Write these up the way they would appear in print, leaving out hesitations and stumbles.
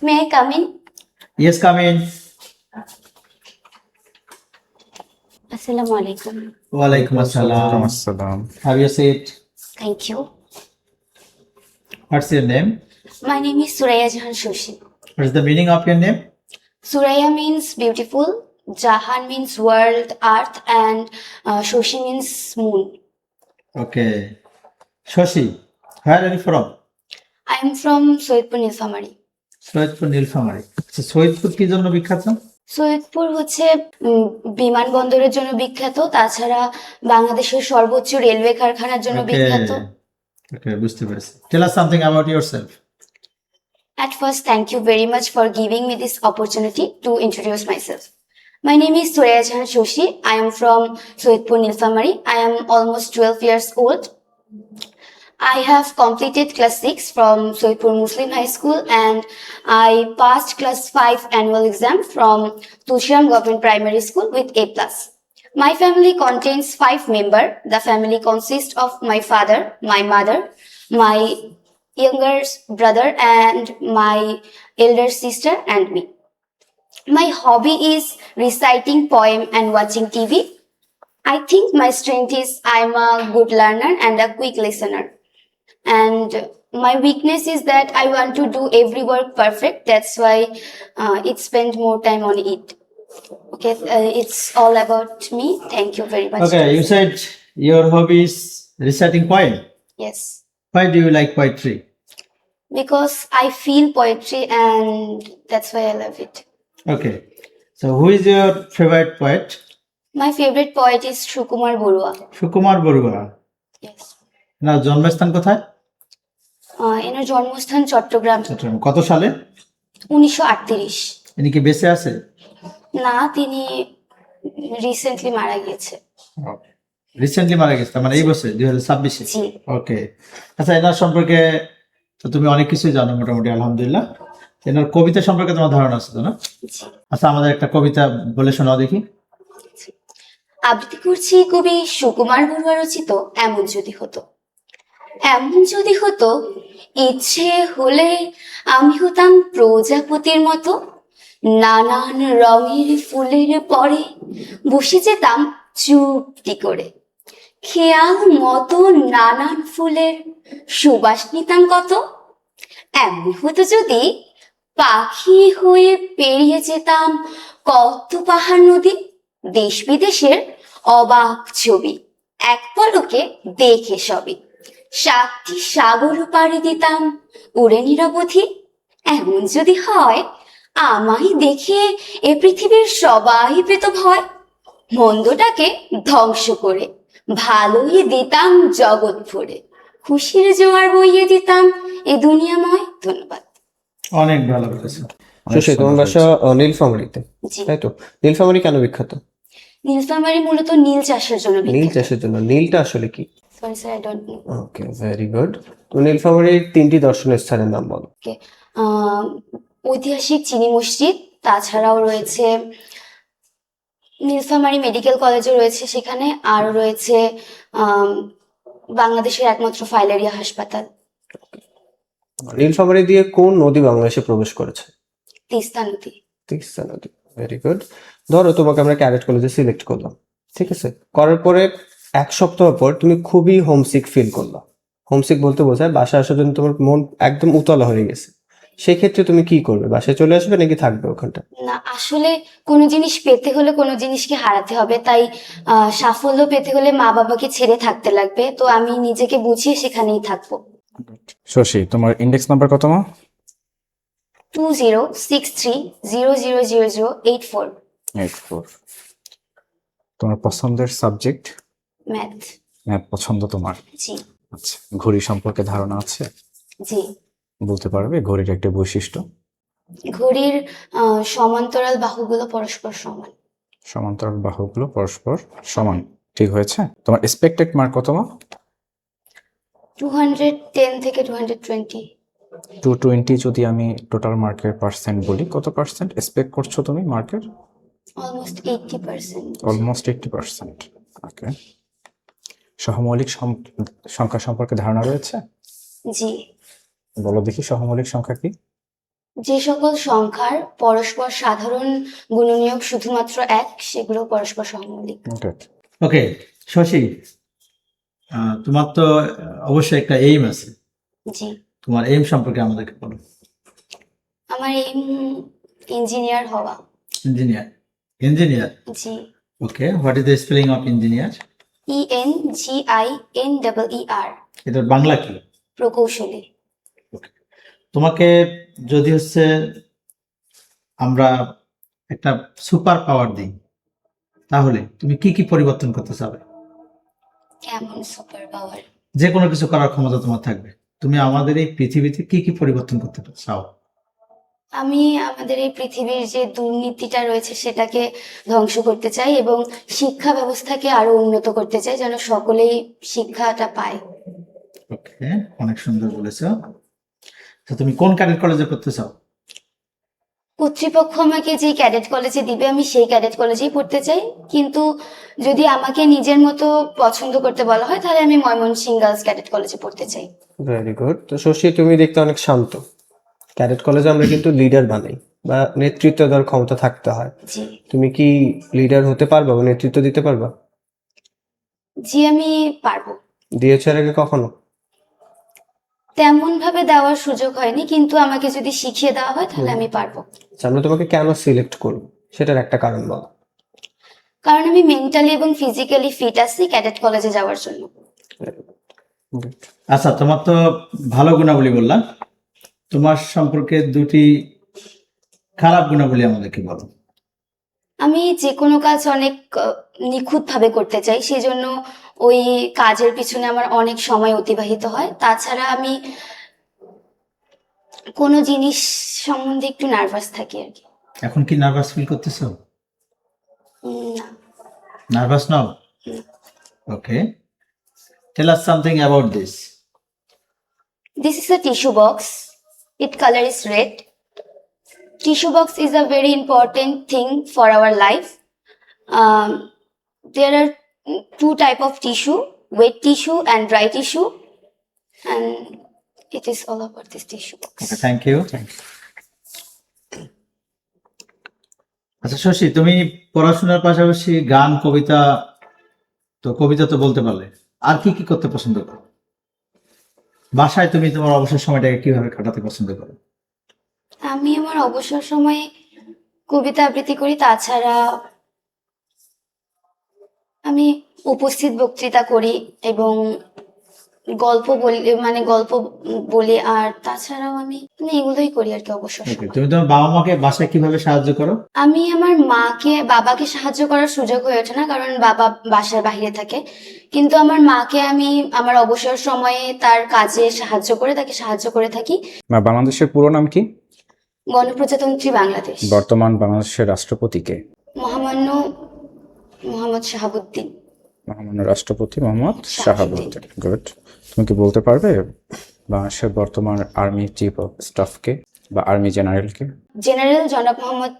May I come in? Yes, come in. Assalamu alaikum. Walaikum assalam. আসসালাম। Have your seat. Thank you. What's your name? My name is Suraya Jahan Shoshi. What's the meaning of your name? Suraya means beautiful, Jahan means world, earth, and Shoshi means moon. Okay. Shoshi, where are you from? I am from Soitpur Nilphamari. Saidpur Nilphamari. আচ্ছা, সৈয়দপুর কি জন্য বিখ্যাত? সৈয়দপুর হচ্ছে বিমানবন্দরের জন্য বিখ্যাত, তাছাড়া বাংলাদেশের সর্বোচ্চ রেলওয়ে কারখানার জন্য Okay. বিখ্যাত। Okay, বুঝতে পেরেছি। Tell us something about yourself. At first, thank you very much for giving me this opportunity to introduce myself. My name is Suraya Jahan Shoshi. I am from Soitpur Nilphamari. I am almost 12 years old. I have completed class 6 from Soitpur Muslim High School and I passed class 5 annual exam from Tushiram Government Primary School with A+. My family contains 5 members. The family consists of my father, my mother, my younger brother and my elder sister and me. My hobby is reciting poem and watching TV. I think my strength is I'm a good learner and a quick listener. And my weakness is that I want to do every work perfect. That's why it spend more time on it. Okay, it's all about me. Thank you very much. Okay, you said your hobby is reciting poem. Yes, Why do you like poetry? because I feel poetry and that's why I love it. Okay. So who is your favorite poet? My favorite poet is Shukumar Borua. Sukumar Barua. Yes. না, জন্মস্থান কোথায়? এনার জন্মস্থান চট্টগ্রাম, চট্টগ্রাম। কত সালে? 1938। ইনি কি বেঁচে আছে? না, তিনি রিসেন্টলি মারা গিয়েছে। রিসেন্টলি মারা গেছে, মানে এই বছর 2026-এ। জি। ওকে। আচ্ছা, এনার সম্পর্কে তো তুমি অনেক কিছুই জানো মোটামুটি, আলহামদুলিল্লাহ। এনার কবিতা সম্পর্কে তোমার ধারণা আছে তো না? জি। আচ্ছা, আমাদের একটা কবিতা বলে শোনাও দেখি। আবৃত্তি করছি কবি সুকুমার বড়ুয়া রচিত এমন যদি হতো। এমন যদি হতো, ইচ্ছে হলে আমি হতাম প্রজাপতির মতো, নানান রঙের ফুলের পরে বসে যেতাম চুপটি করে, খেয়াল মতো নানান ফুলের সুবাস নিতাম কত। এমন হতো যদি পাখি হয়ে পেরিয়ে যেতাম কত পাহাড় নদী, দেশ বিদেশের অবাক ছবি এক পলকে দেখে সবই, 7টি সাগর পাড়ি দিতাম উড়ে নিরবধি। এমন যদি হয় আমায় দেখে এ পৃথিবীর সবাই পেত ভয়, মন্দটাকে ধ্বংস করে ভালোই দিতাম জগৎ ভরে, খুশির জোয়ার বইয়ে দিতাম এ দুনিয়াময়। ধন্যবাদ। অনেক ভালো বলেছো। শশী, তোমার বাসা নীলফামারীতে, জি। তাই তো? নীলফামারী কেন বিখ্যাত? নীলফামারী মূলত নীল চাষের জন্য নীল বিখ্যাত। চাষের জন্য। নীলটা আসলে কি? Sorry sir, I don't know. Okay, very good. তো নীলফামারীর 3টি দর্শনীয় স্থানের নাম বলো। ঐতিহাসিক চিনি মসজিদ, তাছাড়াও রয়েছে নীলফামারী মেডিকেল কলেজও রয়েছে সেখানে, আর রয়েছে বাংলাদেশের একমাত্র ফাইলেরিয়া হাসপাতাল। নীলফামারী দিয়ে কোন নদী বাংলাদেশে প্রবেশ করেছে? তিস্তা নদী। তিস্তা নদী। Very good. ধরো তোমাকে আমরা ক্যাডেট কলেজে সিলেক্ট করলাম, ঠিক আছে? করার পরে 1 সপ্তাহ পর তুমি খুবই হোমসিক ফিল করলা। হোমসিক বলতে বোঝায় বাসায় আসার জন্য তোমার মন একদম উতলা হয়ে গেছে। সেই ক্ষেত্রে তুমি কি করবে? বাসায় চলে আসবে নাকি থাকবে ওখানটা? না, আসলে কোনো জিনিস পেতে হলে কোনো জিনিসকে হারাতে হবে, তাই সাফল্য পেতে হলে মা বাবাকে ছেড়ে থাকতে লাগবে, তো আমি নিজেকে বুঝিয়ে সেখানেই থাকবো। শশী, তোমার ইন্ডেক্স নাম্বার কত মা? 2063000084। 84। তোমার পছন্দের সাবজেক্ট? ম্যাথ। ম্যাথ পছন্দ তোমার? জি। আচ্ছা, ঘড়ি সম্পর্কে ধারণা আছে? জি। বলতে পারবে ঘড়ির একটা বৈশিষ্ট্য? ঘড়ির সমান্তরাল বাহুগুলো পরস্পর সমান। সমান্তরাল বাহুগুলো পরস্পর সমান, ঠিক হয়েছে। তোমার এক্সপেক্টেড মার্ক কত মা? 210 থেকে 220। 220 যদি আমি টোটাল মার্কের পার্সেন্ট বলি, কত পার্সেন্ট এক্সপেক্ট করছো তুমি মার্কের? অলমোস্ট 80%। অলমোস্ট 80%। ওকে। সহমৌলিক সংখ্যা সম্পর্কে ধারণা রয়েছে? জি। বলো দেখি, সহমৌলিক সংখ্যা কি? যে সকল সংখ্যার পরস্পর সাধারণ গুণনীয়ক শুধুমাত্র এক, সেগুলো পরস্পর সহমৌলিক। গুড। ওকে শশী, তোমার তো অবশ্যই একটা এইম আছে, জি, তোমার এইম সম্পর্কে আমাদেরকে বলো। আমার এইম ইঞ্জিনিয়ার হওয়া। Engineer, engineer, G, okay. What is the spelling of engineer? ENGINEER। এটার বাংলা কি? প্রকৌশলী। তোমাকে যদি হচ্ছে আমরা একটা সুপার পাওয়ার দিই, তাহলে তুমি কি কি পরিবর্তন করতে চাবে? কেমন সুপার পাওয়ার? যে কোনো কিছু করার ক্ষমতা তোমার থাকবে, তুমি আমাদের এই পৃথিবীতে কি কি পরিবর্তন করতে চাও? আমি আমাদের এই পৃথিবীর যে দুর্নীতিটা রয়েছে সেটাকে ধ্বংস করতে চাই এবং শিক্ষা ব্যবস্থাকে আরো উন্নত করতে চাই, যেন সকলেই শিক্ষাটা পায়। ওকে, অনেক সুন্দর বলেছো। তো তুমি কোন ক্যাডেট কলেজে পড়তে চাও? কর্তৃপক্ষ আমাকে যে ক্যাডেট কলেজে দিবে আমি সেই ক্যাডেট কলেজেই পড়তে চাই, কিন্তু যদি আমাকে নিজের মতো পছন্দ করতে বলা হয় তাহলে আমি ময়মনসিংহ গার্লস ক্যাডেট কলেজে পড়তে চাই। Very good. তো শশী, তুমি দেখতে অনেক শান্ত। ক্যাডেট কলেজে আমরা কিন্তু লিডার বানাই বা নেতৃত্ব দেওয়ার ক্ষমতা থাকতে হয়। জি, তুমি কি লিডার হতে পারবা বা নেতৃত্ব দিতে পারবা? জি আমি পারবো। দিয়েছো এর আগে কখনো? তেমন ভাবে দেওয়ার সুযোগ হয়নি, কিন্তু আমাকে যদি শিখিয়ে দেওয়া হয় তাহলে আমি পারবো। আচ্ছা, আমরা তোমাকে কেন সিলেক্ট করবো সেটার একটা কারণ বলো। কারণ আমি মেন্টালি এবং ফিজিক্যালি ফিট আছি ক্যাডেট কলেজে যাওয়ার জন্য। আচ্ছা, তোমার তো ভালো গুণাবলী বললাম, তোমার সম্পর্কে দুটি খারাপ গুণাবলী আমাদেরকে বলো। আমি যে কোনো কাজ অনেক নিখুঁত ভাবে করতে চাই, সেই জন্য ওই কাজের পিছনে আমার অনেক সময় অতিবাহিত হয়। তাছাড়া আমি কোনো জিনিস সম্বন্ধে একটু নার্ভাস থাকি আর কি। এখন কি নার্ভাস ফিল করতেছো? না। Nervous now? Okay, tell us something about this. This is a tissue box. Its color is red. Tissue box is a very important thing for our life. There are two type of tissue, wet tissue and dry tissue, and it is all about this tissue box. Okay, thank you. আচ্ছা শশী, তুমি পড়াশোনার পাশাপাশি গান, কবিতা, তো কবিতা তো বলতে পারলে, আর কি কি করতে পছন্দ করো? বাসায় তুমি তোমার অবসর সময়টাকে কিভাবে কাটাতে পছন্দ করো? আমি আমার অবসর সময়ে কবিতা আবৃত্তি করি, তাছাড়া আমি উপস্থিত বক্তৃতা করি এবং গল্প বলি, আর তাছাড়াও আমি এগুলোই করি আর কি অবসর ওকে, সময়। তুমি তোমার বাবা মাকে বাসায় কিভাবে সাহায্য করো? আমি আমার বাবাকে সাহায্য করার সুযোগ হয়ে ওঠে না, কারণ বাবা বাসার বাইরে থাকে, কিন্তু আমার মাকে আমি আমার অবসর সময়ে তার কাজে তাকে সাহায্য করে থাকি। বাংলাদেশের পুরো নাম কি? গণপ্রজাতন্ত্রী বাংলাদেশ। বর্তমান বাংলাদেশের রাষ্ট্রপতি কে? মহামান্য মোহাম্মদ শাহাবুদ্দিন। মহামান্য রাষ্ট্রপতি মোহাম্মদ শাহাবুদ্দিন। গুড। তুমি কি বলতে পারবে বাংলাদেশের বর্তমান আর্মি চিফ অফ স্টাফ কে বা আর্মি জেনারেল কে? জেনারেল জনাব মোহাম্মদ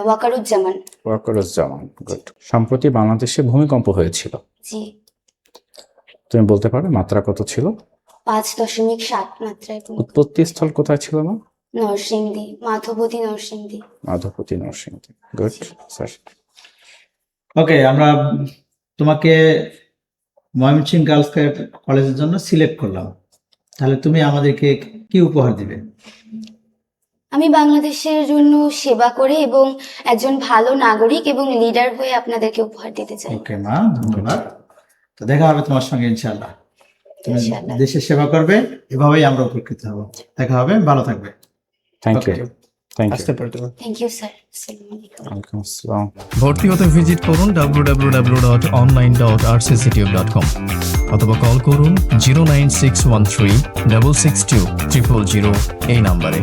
ওয়াকারুজ্জামান। ওয়াকারুজ্জামান। গুড। সম্প্রতি বাংলাদেশে ভূমিকম্প হয়েছিল, জি। তুমি বলতে পারবে মাত্রা কত ছিল? 5.7 মাত্রায়। উৎপত্তি স্থল কোথায় ছিল না? Narsingdi, Madhabdi Narsingdi. Madhabdi Narsingdi. Good sir. Okay, আমরা তোমাকে ময়মনসিংহ গার্লস কলেজের জন্য সিলেক্ট করলাম, তাহলে তুমি আমাদেরকে কি উপহার দিবে? আমি বাংলাদেশের জন্য সেবা করে এবং একজন ভালো নাগরিক এবং লিডার হয়ে আপনাদেরকে উপহার দিতে চাই। ওকে মা, ধন্যবাদ। তো দেখা হবে তোমার সঙ্গে ইনশাআল্লাহ। তুমি ইনশাআল্লাহ। দেশের সেবা করবে, এভাবেই আমরা উপকৃত হব। দেখা হবে, ভালো থাকবে। Thank Okay. You. Thank you. আসতে পারো তুমি। Thank you sir. আসসালামু আলাইকুম। ওয়ালাইকুম আসসালাম। ভর্তি হতে ভিজিট করুন www.online.rcctube.com অথবা কল করুন 09613 662 000 এই নাম্বারে।